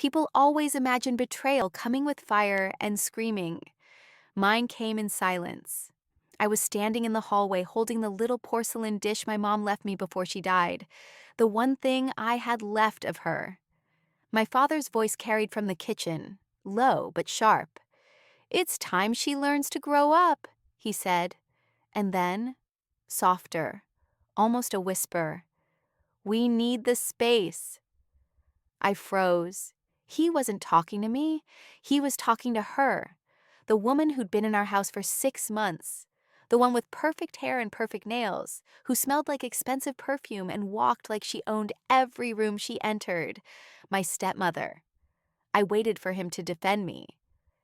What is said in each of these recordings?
People always imagine betrayal coming with fire and screaming. Mine came in silence. I was standing in the hallway holding the little porcelain dish my mom left me before she died, the one thing I had left of her. My father's voice carried from the kitchen, low but sharp. "It's time she learns to grow up," he said. And then, softer, almost a whisper, "We need the space." I froze. He wasn't talking to me. He was talking to her, the woman who'd been in our house for 6 months, the one with perfect hair and perfect nails, who smelled like expensive perfume and walked like she owned every room she entered, my stepmother. I waited for him to defend me,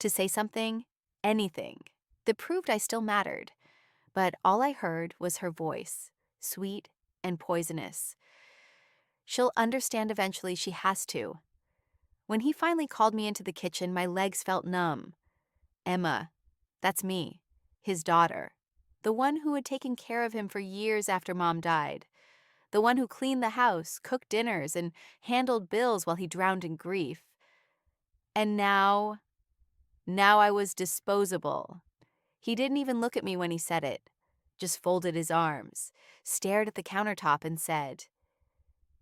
to say something, anything, that proved I still mattered. But all I heard was her voice, sweet and poisonous. "She'll understand eventually, she has to." When he finally called me into the kitchen, my legs felt numb. Emma, that's me, his daughter, the one who had taken care of him for years after Mom died, the one who cleaned the house, cooked dinners, and handled bills while he drowned in grief. And now I was disposable. He didn't even look at me when he said it, just folded his arms, stared at the countertop and said,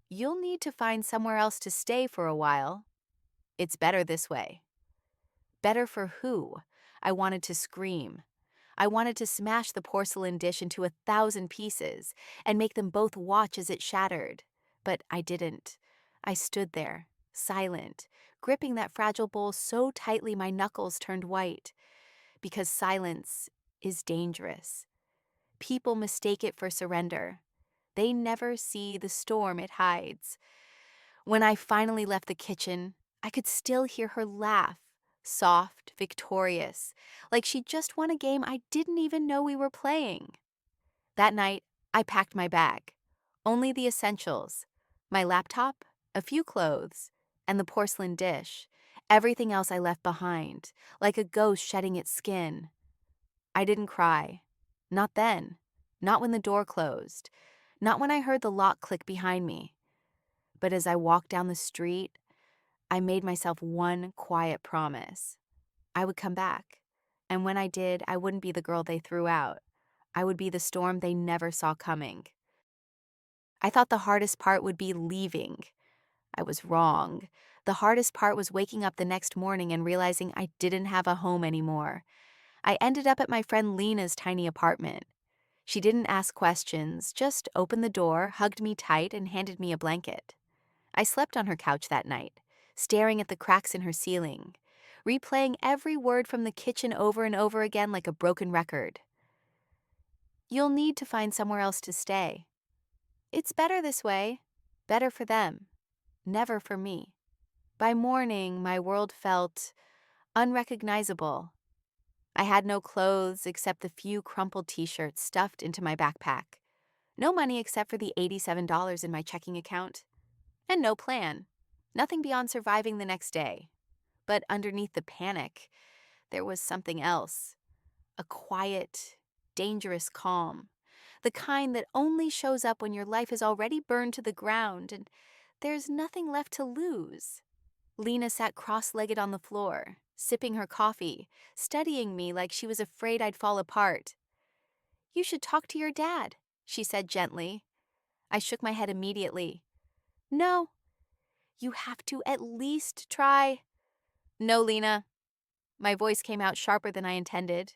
"You'll need to find somewhere else to stay for a while. It's better this way." Better for who? I wanted to scream. I wanted to smash the porcelain dish into 1,000 pieces and make them both watch as it shattered. But I didn't. I stood there, silent, gripping that fragile bowl so tightly my knuckles turned white. Because silence is dangerous. People mistake it for surrender. They never see the storm it hides. When I finally left the kitchen, I could still hear her laugh, soft, victorious, like she just won a game I didn't even know we were playing. That night, I packed my bag. Only the essentials: my laptop, a few clothes, and the porcelain dish. Everything else I left behind, like a ghost shedding its skin. I didn't cry. Not then. Not when the door closed. Not when I heard the lock click behind me. But as I walked down the street, I made myself one quiet promise. I would come back. And when I did, I wouldn't be the girl they threw out. I would be the storm they never saw coming. I thought the hardest part would be leaving. I was wrong. The hardest part was waking up the next morning and realizing I didn't have a home anymore. I ended up at my friend Lena's tiny apartment. She didn't ask questions, just opened the door, hugged me tight, and handed me a blanket. I slept on her couch that night, staring at the cracks in her ceiling, replaying every word from the kitchen over and over again like a broken record. "You'll need to find somewhere else to stay. It's better this way. Better for them. Never for me." By morning, my world felt unrecognizable. I had no clothes except the few crumpled t-shirts stuffed into my backpack. No money except for the $87 in my checking account. And no plan. Nothing beyond surviving the next day. But underneath the panic, there was something else. A quiet, dangerous calm. The kind that only shows up when your life is already burned to the ground and there's nothing left to lose. Lena sat cross-legged on the floor, sipping her coffee, studying me like she was afraid I'd fall apart. "You should talk to your dad," she said gently. I shook my head immediately. "No." "You have to at least try." "No, Lena." My voice came out sharper than I intended.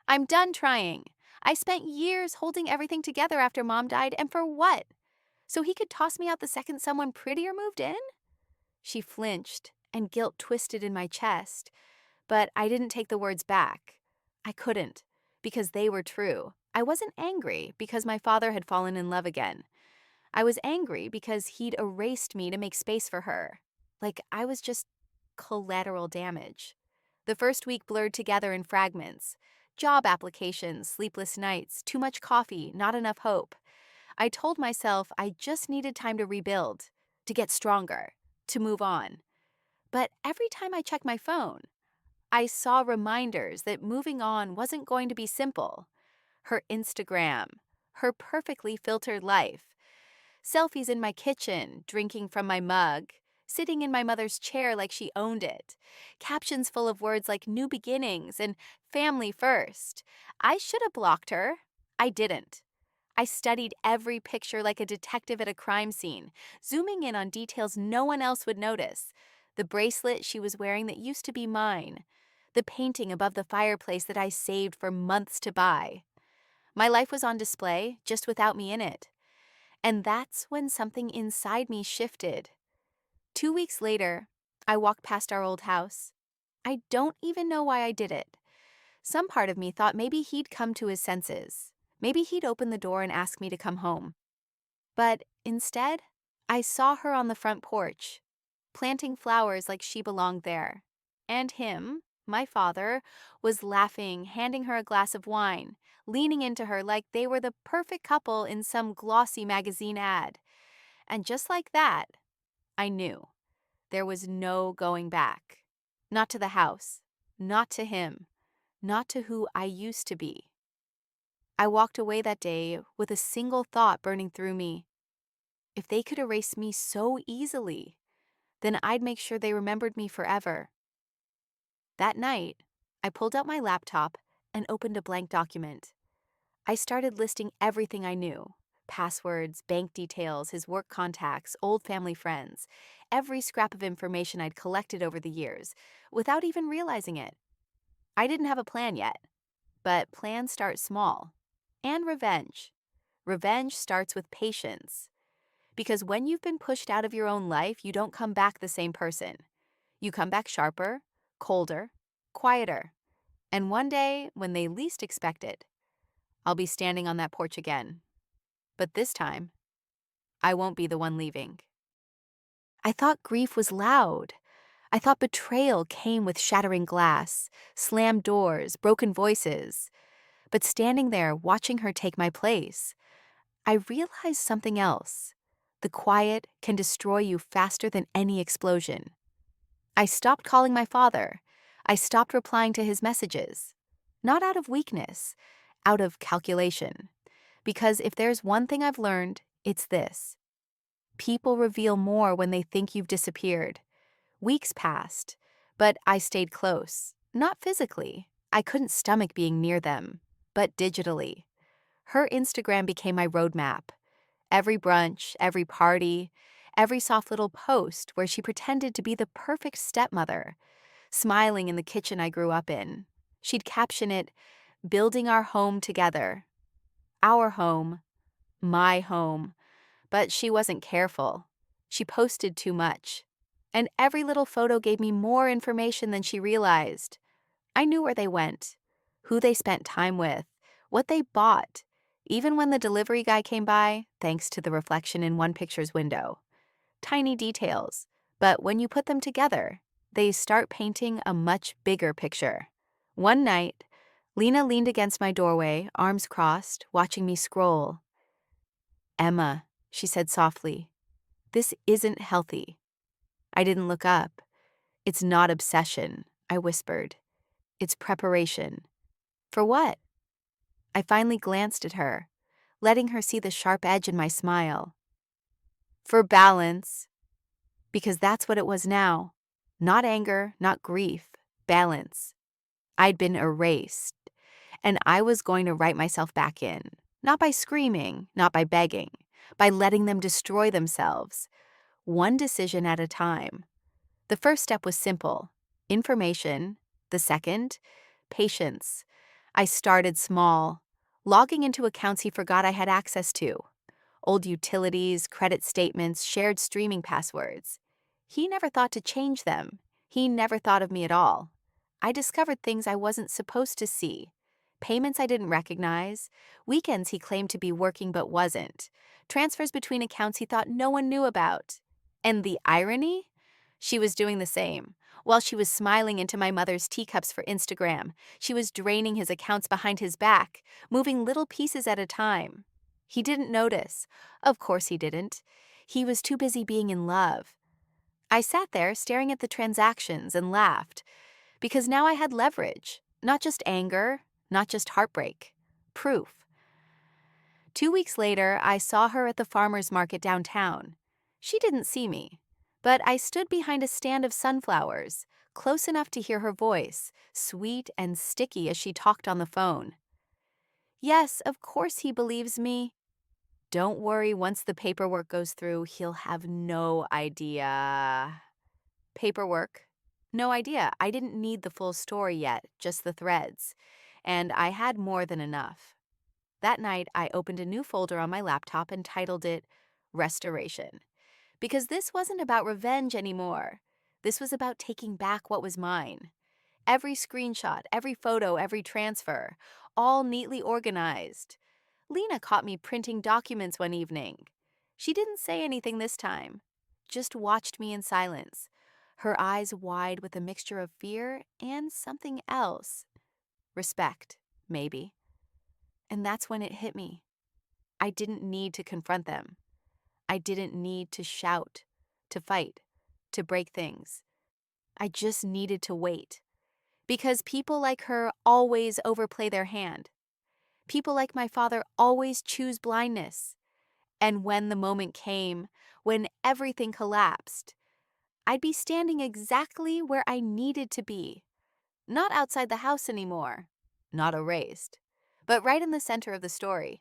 "I'm done trying. I spent years holding everything together after Mom died, and for what? So he could toss me out the second someone prettier moved in?" She flinched, and guilt twisted in my chest. But I didn't take the words back. I couldn't, because they were true. I wasn't angry because my father had fallen in love again. I was angry because he'd erased me to make space for her. Like I was just collateral damage. The first week blurred together in fragments. Job applications, sleepless nights, too much coffee, not enough hope. I told myself I just needed time to rebuild, to get stronger, to move on. But every time I checked my phone, I saw reminders that moving on wasn't going to be simple. Her Instagram, her perfectly filtered life, selfies in my kitchen, drinking from my mug, sitting in my mother's chair like she owned it. Captions full of words like new beginnings and family first. I should have blocked her. I didn't. I studied every picture like a detective at a crime scene, zooming in on details no one else would notice. The bracelet she was wearing that used to be mine. The painting above the fireplace that I saved for months to buy. My life was on display, just without me in it. And that's when something inside me shifted. 2 weeks later, I walked past our old house. I don't even know why I did it. Some part of me thought maybe he'd come to his senses. Maybe he'd open the door and ask me to come home. But instead, I saw her on the front porch, planting flowers like she belonged there. And him, my father, was laughing, handing her a glass of wine, leaning into her like they were the perfect couple in some glossy magazine ad. And just like that, I knew there was no going back. Not to the house, not to him, not to who I used to be. I walked away that day with a single thought burning through me. If they could erase me so easily, then I'd make sure they remembered me forever. That night, I pulled out my laptop and opened a blank document. I started listing everything I knew: passwords, bank details, his work contacts, old family friends, every scrap of information I'd collected over the years, without even realizing it. I didn't have a plan yet, but plans start small. And revenge. Revenge starts with patience. Because when you've been pushed out of your own life, you don't come back the same person. You come back sharper, colder, quieter. And one day, when they least expect it, I'll be standing on that porch again. But this time, I won't be the one leaving. I thought grief was loud. I thought betrayal came with shattering glass, slammed doors, broken voices. But standing there, watching her take my place, I realized something else. The quiet can destroy you faster than any explosion. I stopped calling my father. I stopped replying to his messages. Not out of weakness, out of calculation. Because if there's one thing I've learned, it's this. People reveal more when they think you've disappeared. Weeks passed, but I stayed close. Not physically. I couldn't stomach being near them, but digitally. Her Instagram became my roadmap. Every brunch, every party, every soft little post where she pretended to be the perfect stepmother, smiling in the kitchen I grew up in. She'd caption it, "Building our home together." Our home, my home. But she wasn't careful. She posted too much. And every little photo gave me more information than she realized. I knew where they went, who they spent time with, what they bought, even when the delivery guy came by, thanks to the reflection in one picture's window. Tiny details, but when you put them together, they start painting a much bigger picture. One night, Lena leaned against my doorway, arms crossed, watching me scroll. "Emma," she said softly, "this isn't healthy." I didn't look up. "It's not obsession," I whispered. "It's preparation." For what? I finally glanced at her, letting her see the sharp edge in my smile. For balance. Because that's what it was now. Not anger, not grief. Balance. I'd been erased, and I was going to write myself back in. Not by screaming, not by begging, by letting them destroy themselves. One decision at a time. The first step was simple: information. The second, patience. I started small, logging into accounts he forgot I had access to. Old utilities, credit statements, shared streaming passwords. He never thought to change them. He never thought of me at all. I discovered things I wasn't supposed to see. Payments I didn't recognize, weekends he claimed to be working but wasn't, transfers between accounts he thought no one knew about. And the irony? She was doing the same. While she was smiling into my mother's teacups for Instagram, she was draining his accounts behind his back, moving little pieces at a time. He didn't notice. Of course he didn't. He was too busy being in love. I sat there staring at the transactions and laughed, because now I had leverage. Not just anger, not just heartbreak. Proof. 2 weeks later, I saw her at the farmer's market downtown. She didn't see me, But I stood behind a stand of sunflowers, close enough to hear her voice, sweet and sticky as she talked on the phone. Yes, of course he believes me. Don't worry, once the paperwork goes through, he'll have no idea. Paperwork? No idea. I didn't need the full story yet, just the threads. And I had more than enough. That night, I opened a new folder on my laptop and titled it Restoration. Because this wasn't about revenge anymore. This was about taking back what was mine. Every screenshot, every photo, every transfer, all neatly organized. Lena caught me printing documents one evening. She didn't say anything this time, just watched me in silence, her eyes wide with a mixture of fear and something else. Respect, maybe. And that's when it hit me. I didn't need to confront them. I didn't need to shout, to fight, to break things. I just needed to wait. Because people like her always overplay their hand. People like my father always choose blindness. And when the moment came, when everything collapsed, I'd be standing exactly where I needed to be. Not outside the house anymore, not erased, but right in the center of the story.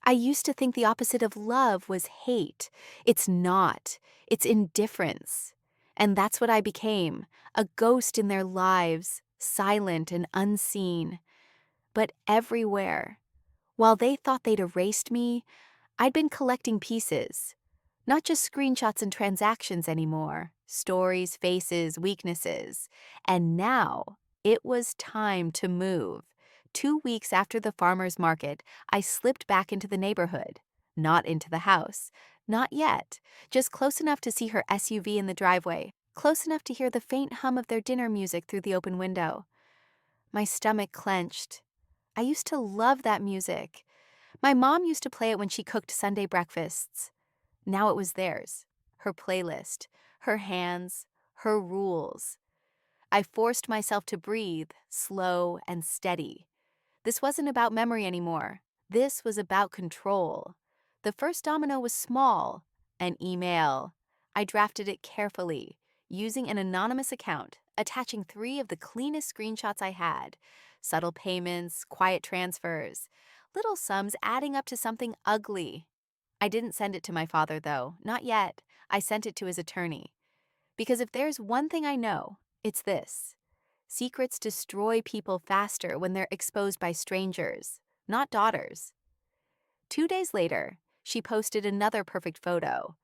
I used to think the opposite of love was hate. It's not. It's indifference. And that's what I became, a ghost in their lives, silent and unseen, but everywhere. While they thought they'd erased me, I'd been collecting pieces. Not just screenshots and transactions anymore, stories, faces, weaknesses. And now it was time to move. 2 weeks after the farmer's market, I slipped back into the neighborhood. Not into the house. Not yet. Just close enough to see her SUV in the driveway. Close enough to hear the faint hum of their dinner music through the open window. My stomach clenched. I used to love that music. My mom used to play it when she cooked Sunday breakfasts. Now it was theirs. Her playlist, her hands, her rules. I forced myself to breathe, slow and steady. This wasn't about memory anymore. This was about control. The first domino was small, an email. I drafted it carefully, using an anonymous account, attaching 3 of the cleanest screenshots I had. Subtle payments, quiet transfers, little sums adding up to something ugly. I didn't send it to my father, though, not yet. I sent it to his attorney. Because if there's one thing I know, it's this. Secrets destroy people faster when they're exposed by strangers, not daughters. 2 days later, she posted another perfect photo,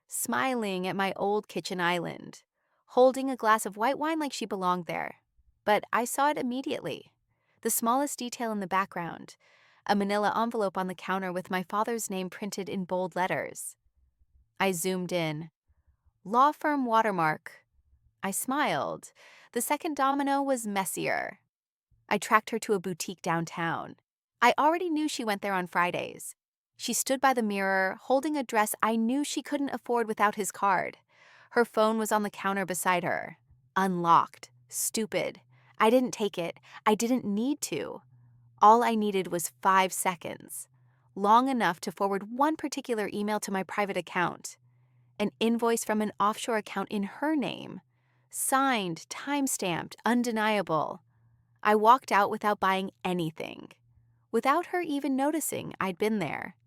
smiling at my old kitchen island, holding a glass of white wine like she belonged there. But I saw it immediately. The smallest detail in the background, a manila envelope on the counter with my father's name printed in bold letters. I zoomed in. Law firm watermark. I smiled. The second domino was messier. I tracked her to a boutique downtown. I already knew she went there on Fridays. She stood by the mirror, holding a dress I knew she couldn't afford without his card. Her phone was on the counter beside her. Unlocked. Stupid. I didn't take it. I didn't need to. All I needed was 5 seconds. Long enough to forward one particular email to my private account. An invoice from an offshore account in her name. Signed, time-stamped, undeniable. I walked out without buying anything. Without her even noticing I'd been there.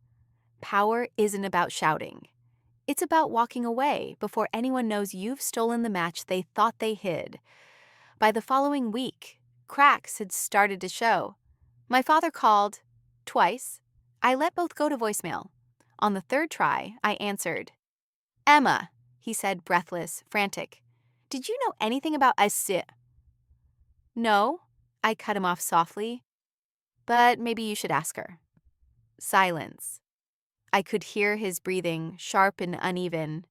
Power isn't about shouting. It's about walking away before anyone knows you've stolen the match they thought they hid. By the following week, cracks had started to show. My father called. Twice. I let both go to voicemail. On the third try, I answered. Emma, he said, breathless, frantic. Did you know anything about No, I cut him off softly. But maybe you should ask her. Silence. I could hear his breathing, sharp and uneven,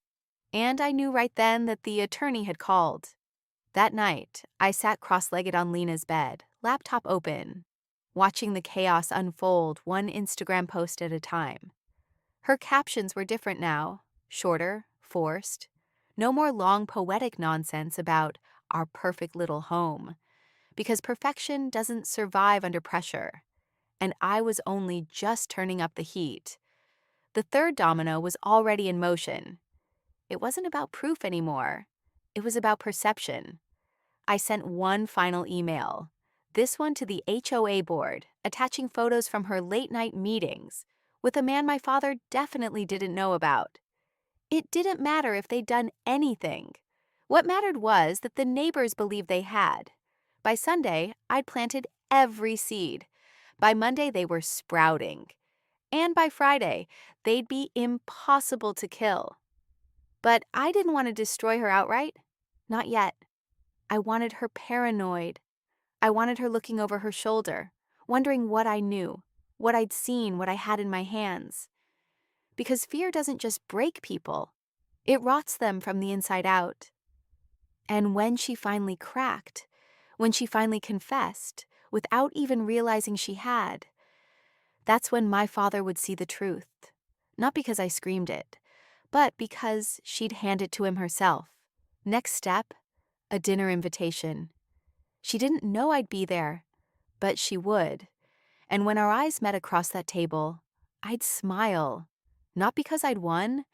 and I knew right then that the attorney had called. That night, I sat cross-legged on Lena's bed, laptop open, watching the chaos unfold one Instagram post at a time. Her captions were different now, shorter, forced. No more long poetic nonsense about our perfect little home, because perfection doesn't survive under pressure, and I was only just turning up the heat. The third domino was already in motion. It wasn't about proof anymore. It was about perception. I sent one final email, this one to the HOA board, attaching photos from her late-night meetings with a man my father definitely didn't know about. It didn't matter if they'd done anything. What mattered was that the neighbors believed they had. By Sunday, I'd planted every seed. By Monday, they were sprouting. And by Friday, they'd be impossible to kill. But I didn't want to destroy her outright. Not yet. I wanted her paranoid. I wanted her looking over her shoulder, wondering what I knew, what I'd seen, what I had in my hands. Because fear doesn't just break people, it rots them from the inside out. And when she finally cracked, when she finally confessed, without even realizing she had, that's when my father would see the truth. Not because I screamed it, but because she'd hand it to him herself. Next step, a dinner invitation. She didn't know I'd be there, but she would. And when our eyes met across that table, I'd smile. Not because I'd won,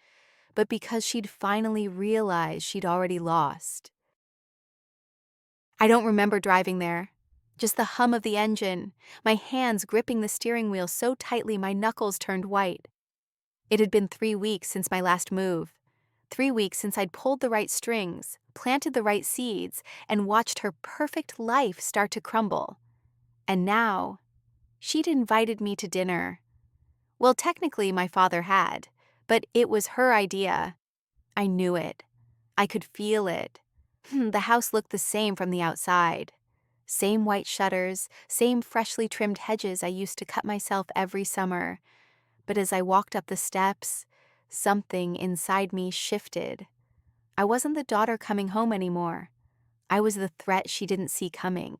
but because she'd finally realized she'd already lost. I don't remember driving there. Just the hum of the engine, my hands gripping the steering wheel so tightly my knuckles turned white. It had been 3 weeks since my last move. 3 weeks since I'd pulled the right strings, planted the right seeds, and watched her perfect life start to crumble. And now, she'd invited me to dinner. Well, technically my father had, but it was her idea. I knew it. I could feel it. The house looked the same from the outside. Same white shutters, same freshly trimmed hedges I used to cut myself every summer. But as I walked up the steps, something inside me shifted. I wasn't the daughter coming home anymore. I was the threat she didn't see coming.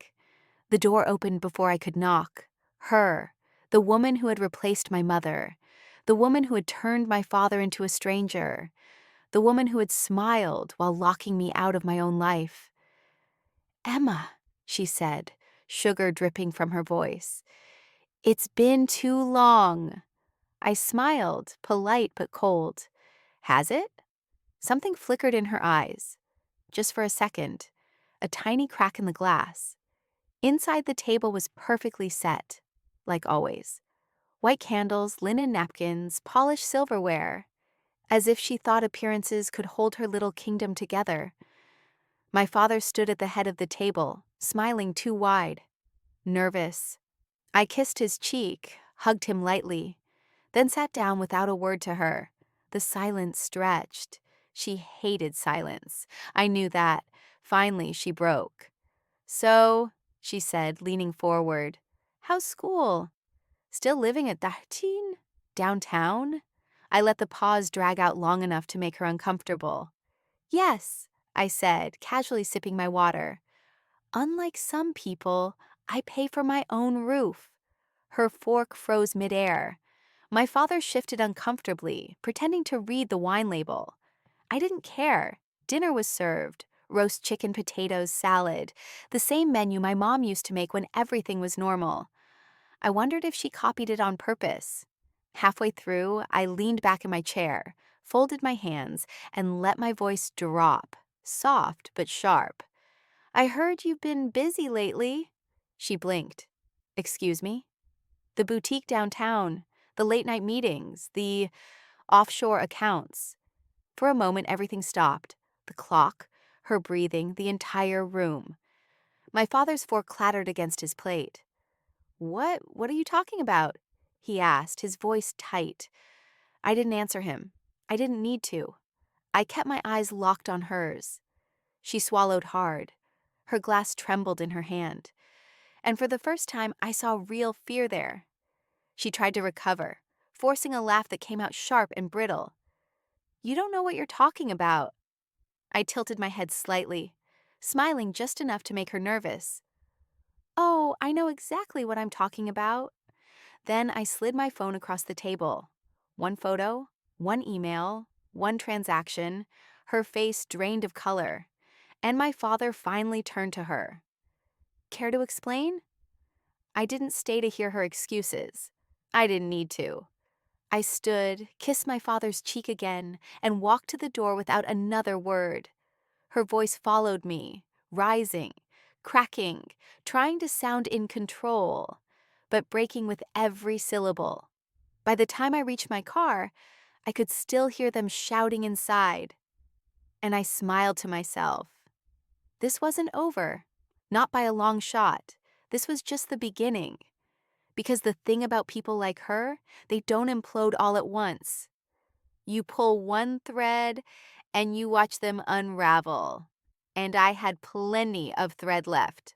The door opened before I could knock. Her, the woman who had replaced my mother, the woman who had turned my father into a stranger, the woman who had smiled while locking me out of my own life. "Emma," she said, sugar dripping from her voice. "It's been too long." I smiled, polite but cold. "Has it?" Something flickered in her eyes. Just for a second. A tiny crack in the glass. Inside the table was perfectly set, like always. White candles, linen napkins, polished silverware. As if she thought appearances could hold her little kingdom together. My father stood at the head of the table, smiling too wide. Nervous. I kissed his cheek, hugged him lightly, then sat down without a word to her. The silence stretched. She hated silence. I knew that. Finally, she broke. "So," she said, leaning forward, "how's school? Still living at Dahtin? Downtown?" I let the pause drag out long enough to make her uncomfortable. "Yes," I said, casually sipping my water. "Unlike some people, I pay for my own roof." Her fork froze midair. My father shifted uncomfortably, pretending to read the wine label. I didn't care. Dinner was served. Roast chicken, potatoes, salad. The same menu my mom used to make when everything was normal. I wondered if she copied it on purpose. Halfway through, I leaned back in my chair, folded my hands, and let my voice drop, soft but sharp. "I heard you've been busy lately." She blinked. "Excuse me?" "The boutique downtown, the late-night meetings, the offshore accounts." For a moment, everything stopped. The clock, her breathing, the entire room. My father's fork clattered against his plate. What are you talking about?" he asked, his voice tight. I didn't answer him. I didn't need to. I kept my eyes locked on hers. She swallowed hard. Her glass trembled in her hand. And for the first time, I saw real fear there. She tried to recover, forcing a laugh that came out sharp and brittle. "You don't know what you're talking about." I tilted my head slightly, smiling just enough to make her nervous. "Oh, I know exactly what I'm talking about." Then I slid my phone across the table. One photo, one email, one transaction, her face drained of color. And my father finally turned to her. "Care to explain?" I didn't stay to hear her excuses. I didn't need to. I stood, kissed my father's cheek again, and walked to the door without another word. Her voice followed me, rising, cracking, trying to sound in control, but breaking with every syllable. By the time I reached my car, I could still hear them shouting inside, and I smiled to myself. This wasn't over, not by a long shot. This was just the beginning. Because the thing about people like her, they don't implode all at once. You pull one thread and you watch them unravel. And I had plenty of thread left.